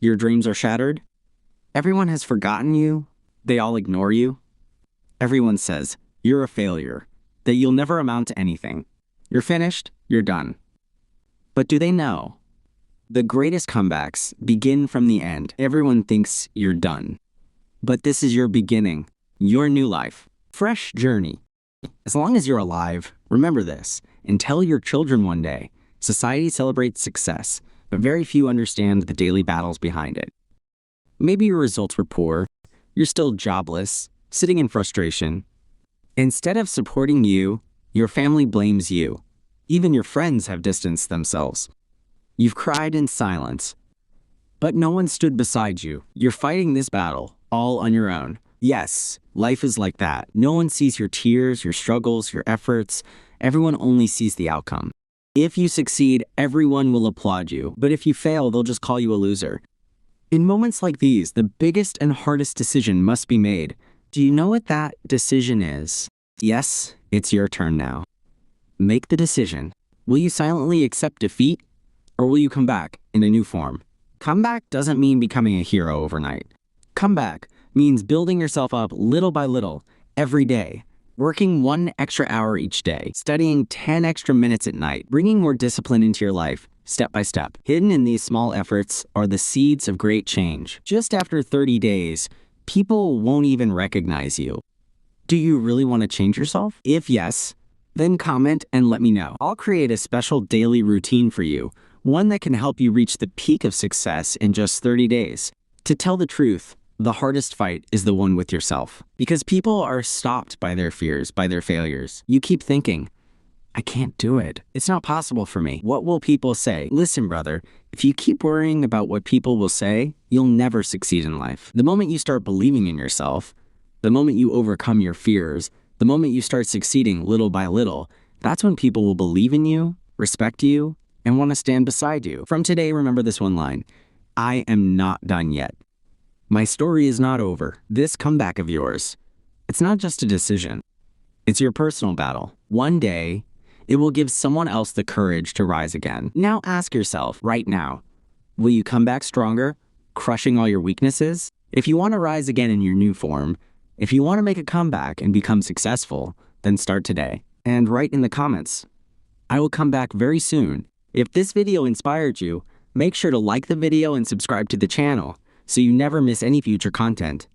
Your dreams are shattered? Everyone has forgotten you? They all ignore you? Everyone says, you're a failure, that you'll never amount to anything. You're finished, you're done. But do they know? The greatest comebacks begin from the end. Everyone thinks you're done. But this is your beginning, your new life, fresh journey. As long as you're alive, remember this, and tell your children one day, society celebrates success, but very few understand the daily battles behind it. Maybe your results were poor, you're still jobless, sitting in frustration. Instead of supporting you, your family blames you. Even your friends have distanced themselves. You've cried in silence, but no one stood beside you. You're fighting this battle all on your own. Yes, life is like that. No one sees your tears, your struggles, your efforts. Everyone only sees the outcome. If you succeed, everyone will applaud you. But if you fail, they'll just call you a loser. In moments like these, the biggest and hardest decision must be made. Do you know what that decision is? Yes, it's your turn now. Make the decision. Will you silently accept defeat, or will you come back in a new form? Comeback doesn't mean becoming a hero overnight. Comeback means building yourself up little by little, every day. Working 1 extra hour each day, studying 10 extra minutes at night, bringing more discipline into your life, step by step. Hidden in these small efforts are the seeds of great change. Just after 30 days, people won't even recognize you. Do you really want to change yourself? If yes, then comment and let me know. I'll create a special daily routine for you, one that can help you reach the peak of success in just 30 days. To tell the truth, the hardest fight is the one with yourself. Because people are stopped by their fears, by their failures. You keep thinking, I can't do it. It's not possible for me. What will people say? Listen, brother, if you keep worrying about what people will say, you'll never succeed in life. The moment you start believing in yourself, the moment you overcome your fears, the moment you start succeeding little by little, that's when people will believe in you, respect you, and want to stand beside you. From today, remember this one line: I am not done yet. My story is not over. This comeback of yours, it's not just a decision. It's your personal battle. One day, it will give someone else the courage to rise again. Now ask yourself, right now, will you come back stronger, crushing all your weaknesses? If you want to rise again in your new form, if you want to make a comeback and become successful, then start today. And write in the comments. I will come back very soon. If this video inspired you, make sure to like the video and subscribe to the channel so you never miss any future content.